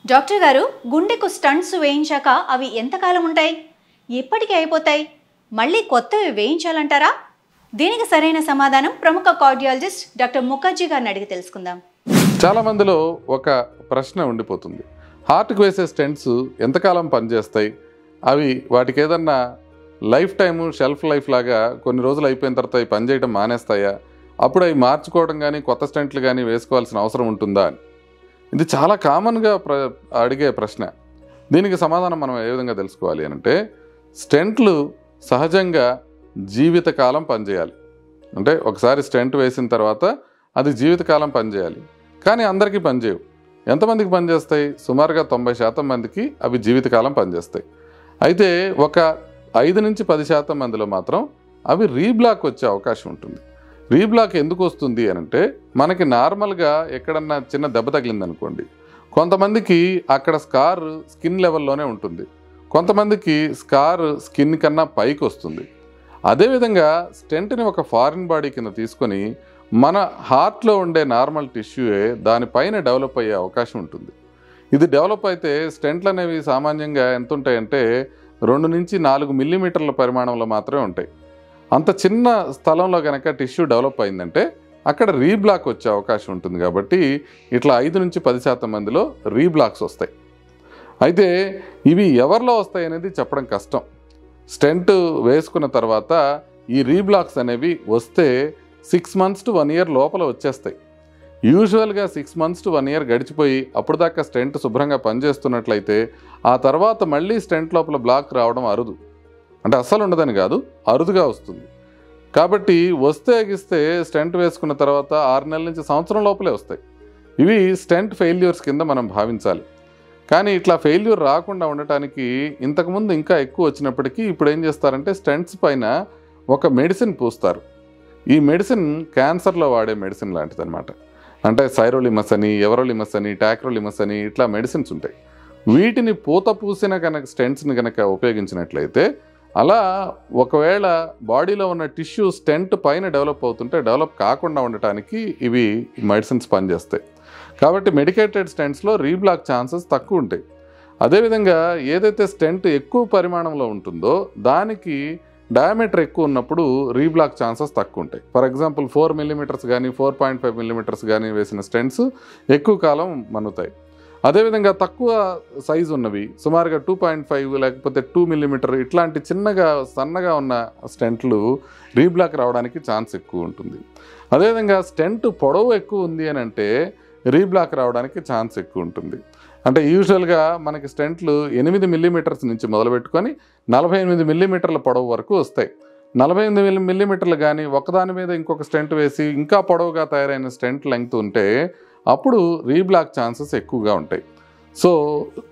Doctor గారు, గుండెకు stunts వేయించాక అవి ఎంతకాలం ఉంటాయి? ఎప్పటికీ అయిపోతాయి? మళ్ళీ కొత్తవి వేయించాలంటారా? దీనికి సరైన సమాధానం ప్రముఖ కార్డియాలజిస్ట్ డాక్టర్ ముఖర్జీ గారిని అడిగి తెలుసుకుందాం. చాలా మందిలో ఒక ప్రశ్న ఉండిపోతుంది. హార్ట్కి వేసే స్టెంట్స్ ఎంతకాలం పనిచేస్తాయి? అవి వాటికి ఏదన్నా లైఫ్ టైము షెల్ఫ్ లైఫ్ లాగా కొన్ని రోజులు అయిపోయిన తర్వాత అవి పనిచేయడం మానేస్తాయా? అప్పుడు అవి మార్చుకోవడం కానీ కొత్త స్టెంట్లు కానీ వేసుకోవాల్సిన అవసరం ఉంటుందా అని. ఇది చాలా కామన్గా అడిగే ప్రశ్న. దీనికి సమాధానం మనం ఏ విధంగా తెలుసుకోవాలి అంటే, స్టెంట్లు సహజంగా జీవితకాలం పనిచేయాలి. అంటే ఒకసారి స్టెంట్ వేసిన తర్వాత అది జీవితకాలం పనిచేయాలి. కానీ అందరికీ పనిచేయవు. ఎంతమందికి పనిచేస్తాయి? సుమారుగా 90% మందికి అవి జీవితకాలం పనిచేస్తాయి. అయితే ఒక 5 నుంచి 10% మందిలో మాత్రం అవి రీబ్లాక్ వచ్చే అవకాశం ఉంటుంది. రీబ్లాక్ ఎందుకు వస్తుంది అని అంటే, మనకి నార్మల్గా ఎక్కడన్నా చిన్న దెబ్బ తగిలిందనుకోండి, కొంతమందికి అక్కడ స్కార్ స్కిన్ లెవెల్లోనే ఉంటుంది, కొంతమందికి స్కార్ స్కిన్ కన్నా పైకి వస్తుంది. అదేవిధంగా స్టెంట్ని ఒక ఫారిన్ బాడీ కింద తీసుకొని మన హార్ట్లో ఉండే నార్మల్ టిష్యూయే దానిపైన డెవలప్ అయ్యే అవకాశం ఉంటుంది. ఇది డెవలప్ అయితే స్టెంట్లు అనేవి సామాన్యంగా ఎంత ఉంటాయంటే 2 నుంచి 4 మిల్లీమీటర్ల పరిమాణంలో మాత్రమే ఉంటాయి. అంత చిన్న స్థలంలో కనుక టిష్యూ డెవలప్ అయిందంటే అక్కడ రీబ్లాక్ వచ్చే అవకాశం ఉంటుంది. కాబట్టి ఇట్లా 5 నుంచి 10% మందిలో రీబ్లాక్స్ వస్తాయి. అయితే ఇవి ఎవరిలో వస్తాయి అనేది చెప్పడం కష్టం. స్టెంట్ వేసుకున్న తర్వాత ఈ రీబ్లాక్స్ అనేవి వస్తే 6 months to 1 year లోపల వచ్చేస్తాయి. యూజువల్గా 6 months to 1 year గడిచిపోయి అప్పుడు దాకా స్టెంట్ శుభ్రంగా పనిచేస్తున్నట్లయితే ఆ తర్వాత మళ్ళీ స్టెంట్ లోపల బ్లాక్ రావడం అరుదు. అంటే అస్సలు ఉండదని కాదు, అరుదుగా వస్తుంది. కాబట్టి వస్తే ఎగిస్తే స్టెంట్ వేసుకున్న తర్వాత 6 నెలల నుంచి సంవత్సరం లోపలే వస్తాయి. ఇవి స్టెంట్ ఫెయిల్యూర్స్ కింద మనం భావించాలి. కానీ ఇట్లా ఫెయిల్యూర్ రాకుండా ఉండటానికి ఇంతకుముందు ఇంకా ఎక్కువ వచ్చినప్పటికీ ఇప్పుడు ఏం చేస్తారంటే స్టెంట్స్ పైన ఒక మెడిసిన్ పూస్తారు. ఈ మెడిసిన్ క్యాన్సర్లో వాడే మెడిసిన్ లాంటిది అనమాట. అంటే సైరోలిమస్ అని, ఎవరోలిమస్ అని, టాక్రోలిమస్ అని ఇట్లా మెడిసిన్స్ ఉంటాయి. వీటిని పూత పూసిన కనుక స్టెంట్స్ని కనుక ఉపయోగించినట్లయితే అలా ఒకవేళ బాడీలో ఉన్న టిష్యూ స్టెంట్ పైన డెవలప్ అవుతుంటే డెవలప్ కాకుండా ఉండటానికి ఇవి మెడిసిన్స్ పనిచేస్తాయి. కాబట్టి మెడికేటెడ్ స్టెంట్స్లో రీబ్లాక్ ఛాన్సెస్ తక్కువ ఉంటాయి. అదేవిధంగా ఏదైతే స్టెంట్ ఎక్కువ పరిమాణంలో ఉంటుందో దానికి డయామీటర్ ఎక్కువ ఉన్నప్పుడు రీబ్లాక్ ఛాన్సెస్ తక్కువ ఉంటాయి. ఫర్ ఎగ్జాంపుల్ 4 మిల్లీమీటర్స్ కానీ 4.5 మిల్లీమీటర్స్ కానీ వేసిన స్టెంట్స్ ఎక్కువ కాలం మన్నుతాయి. అదేవిధంగా తక్కువ సైజు ఉన్నవి సుమారుగా 2.5 లేకపోతే 2 మిల్లీమీటర్ ఇట్లాంటి చిన్నగా సన్నగా ఉన్న స్టెంట్లు రీబ్లాక్ రావడానికి ఛాన్స్ ఎక్కువ ఉంటుంది. అదేవిధంగా స్టెంట్ పొడవు ఎక్కువ ఉంది అని అంటే రీబ్లాక్ రావడానికి ఛాన్స్ ఎక్కువ ఉంటుంది. అంటే యూజువల్గా మనకి స్టెంట్లు 8 మిల్లీమీటర్స్ నుంచి మొదలుపెట్టుకొని 48 మిల్లీమీటర్ల పొడవు వరకు వస్తాయి. 48 మిల్లీమీటర్లు కానీ ఒకదాని మీద ఇంకొక స్టెంట్ వేసి ఇంకా పొడవుగా తయారైన స్టెంట్ లెంగ్త్ ఉంటే అప్పుడు రీబ్లాక్ ఛాన్సెస్ ఎక్కువగా ఉంటాయి. సో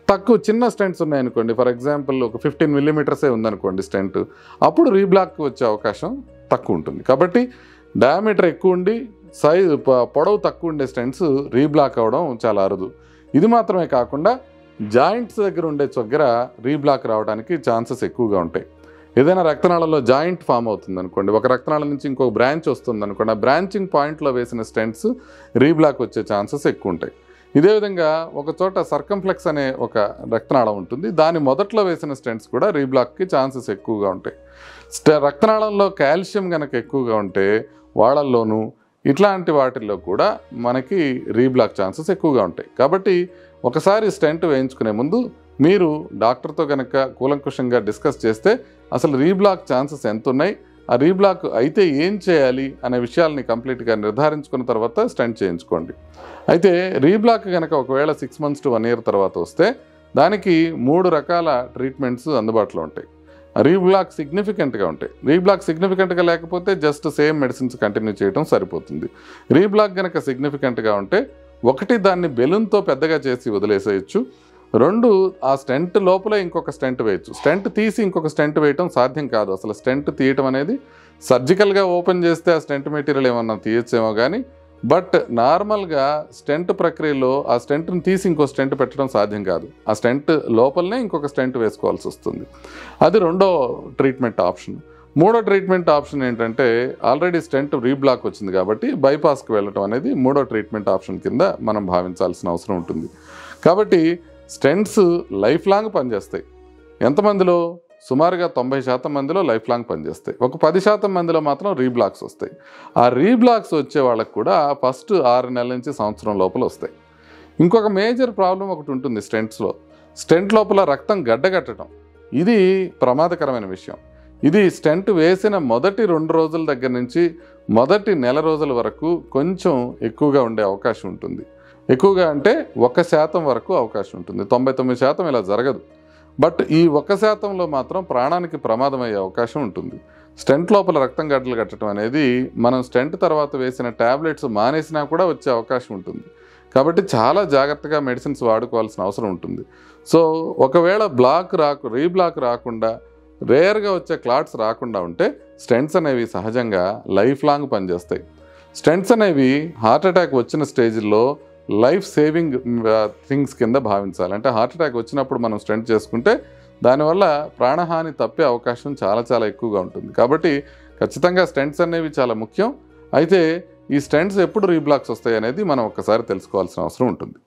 తక్కువ చిన్న స్టెంట్స్ ఉన్నాయనుకోండి, ఫర్ ఎగ్జాంపుల్ ఒక 15 మిల్లీమీటర్సే ఉందనుకోండి స్టెంట్, అప్పుడు రీబ్లాక్ వచ్చే అవకాశం తక్కువ ఉంటుంది. కాబట్టి డయామీటర్ ఎక్కువ ఉండి పొడవు తక్కువ ఉండే స్టెంట్స్ రీబ్లాక్ అవ్వడం చాలా అరుదు. ఇది మాత్రమే కాకుండా జాయింట్స్ దగ్గర ఉండే దగ్గర రీబ్లాక్ రావడానికి ఛాన్సెస్ ఎక్కువగా ఉంటాయి. ఏదైనా రక్తనాళంలో జాయింట్ ఫామ్ అవుతుంది అనుకోండి, ఒక రక్తనాళం నుంచి ఇంకొక బ్రాంచ్ వస్తుంది అనుకోండి, ఆ బ్రాంచింగ్ పాయింట్లో వేసిన స్టెంట్స్ రీబ్లాక్ వచ్చే ఛాన్సెస్ ఎక్కువ ఉంటాయి. ఇదే విధంగా ఒక చోట సర్కంఫ్లెక్స్ అనే ఒక రక్తనాళం ఉంటుంది, దాని మొదట్లో వేసిన స్టెంట్స్ కూడా రీబ్లాక్కి ఛాన్సెస్ ఎక్కువగా ఉంటాయి. రక్తనాళంలో కాల్షియం కనుక ఎక్కువగా ఉంటే వాళ్ళల్లోనూ ఇట్లాంటి వాటిల్లో కూడా మనకి రీబ్లాక్ ఛాన్సెస్ ఎక్కువగా ఉంటాయి. కాబట్టి ఒకసారి స్టెంట్ వేయించుకునే ముందు మీరు డాక్టర్తో కనుక కూలంకుషంగా డిస్కస్ చేస్తే అసలు రీబ్లాక్ ఛాన్సెస్ ఎంత ఉన్నాయి, ఆ రీబ్లాక్ అయితే ఏం చేయాలి అనే విషయాల్ని కంప్లీట్గా నిర్ధారించుకున్న తర్వాత స్టెంట్ చేయించుకోండి. అయితే రీబ్లాక్ కనుక ఒకవేళ 6 months to 1 year తర్వాత వస్తే దానికి 3 రకాల ట్రీట్మెంట్స్ అందుబాటులో ఉంటాయి. రీబ్లాక్ సిగ్నిఫికెంట్గా ఉంటాయి. రీబ్లాక్ సిగ్నిఫికెంట్గా లేకపోతే జస్ట్ సేమ్ మెడిసిన్స్ కంటిన్యూ చేయడం సరిపోతుంది. రీబ్లాక్ కనుక సిగ్నిఫికెంట్గా ఉంటే ఒకటి దాన్ని బెలూన్తో పెద్దగా చేసి వదిలేసేయచ్చు, 2 ఆ స్టెంట్ లోపలే ఇంకొక స్టెంట్ వేయచ్చు. స్టెంట్ తీసి ఇంకొక స్టెంట్ వేయటం సాధ్యం కాదు. అసలు స్టెంట్ తీయటం అనేది సర్జికల్గా ఓపెన్ చేస్తే ఆ స్టెంట్ మెటీరియల్ ఏమన్నా తీయచ్చేమో కానీ, బట్ నార్మల్గా స్టెంట్ ప్రక్రియలో ఆ స్టెంట్ని తీసి ఇంకో స్టెంట్ పెట్టడం సాధ్యం కాదు. ఆ స్టెంట్ లోపలనే ఇంకొక స్టెంట్ వేసుకోవాల్సి వస్తుంది. అది 2వ ట్రీట్మెంట్ ఆప్షన్. 3వ ట్రీట్మెంట్ ఆప్షన్ ఏంటంటే, ఆల్రెడీ స్టెంట్ రీబ్లాక్ వచ్చింది కాబట్టి బైపాస్కి వెళ్ళటం అనేది 3వ ట్రీట్మెంట్ ఆప్షన్ కింద మనం భావించాల్సిన అవసరం ఉంటుంది. కాబట్టి స్టెంట్స్ లైఫ్ లాంగ్ పనిచేస్తాయి. ఎంతమందిలో? సుమారుగా 90% మందిలో లైఫ్ లాంగ్ పనిచేస్తాయి. ఒక 10% మందిలో మాత్రం రీబ్లాక్స్ వస్తాయి. ఆ రీబ్లాక్స్ వచ్చే వాళ్ళకి కూడా ఫస్ట్ 6 నెలల నుంచి సంవత్సరం లోపల వస్తాయి. ఇంకొక మేజర్ ప్రాబ్లం ఒకటి ఉంటుంది స్టెంట్స్లో. స్టెంట్ లోపల రక్తం గడ్డగట్టడం. ఇది ప్రమాదకరమైన విషయం. ఇది స్టెంట్ వేసిన మొదటి 2 రోజుల దగ్గర నుంచి మొదటి నెల రోజుల వరకు కొంచెం ఎక్కువగా ఉండే అవకాశం ఉంటుంది. ఎక్కువగా అంటే 1% వరకు అవకాశం ఉంటుంది. 99% ఇలా జరగదు. బట్ ఈ 1%లో మాత్రం ప్రాణానికి ప్రమాదం అయ్యే అవకాశం ఉంటుంది. స్టెంట్ లోపల రక్తం గడ్డలు కట్టడం అనేది మనం స్టెంట్ తర్వాత వేసిన ట్యాబ్లెట్స్ మానేసినా కూడా వచ్చే అవకాశం ఉంటుంది. కాబట్టి చాలా జాగ్రత్తగా మెడిసిన్స్ వాడుకోవాల్సిన అవసరం ఉంటుంది. సో ఒకవేళ రీబ్లాక్ రాకుండా రేర్గా వచ్చే క్లాట్స్ రాకుండా ఉంటే స్టెంట్స్ అనేవి సహజంగా లైఫ్ లాంగ్ పనిచేస్తాయి. స్టెంట్స్ అనేవి హార్ట్ అటాక్ వచ్చిన స్టేజ్లో లైఫ్ సేవింగ్ థింగ్స్ కింద భావించాలి. అంటే హార్ట్ అటాక్ వచ్చినప్పుడు మనం స్టెంట్ చేసుకుంటే దానివల్ల ప్రాణహాని తప్పే అవకాశం చాలా చాలా ఎక్కువగా ఉంటుంది. కాబట్టి ఖచ్చితంగా స్టెంట్స్ అనేవి చాలా ముఖ్యం. అయితే ఈ స్టెంట్స్ ఎప్పుడు రీబ్లాక్స్ వస్తాయి అనేది మనం ఒక్కసారి తెలుసుకోవాల్సిన అవసరం ఉంటుంది.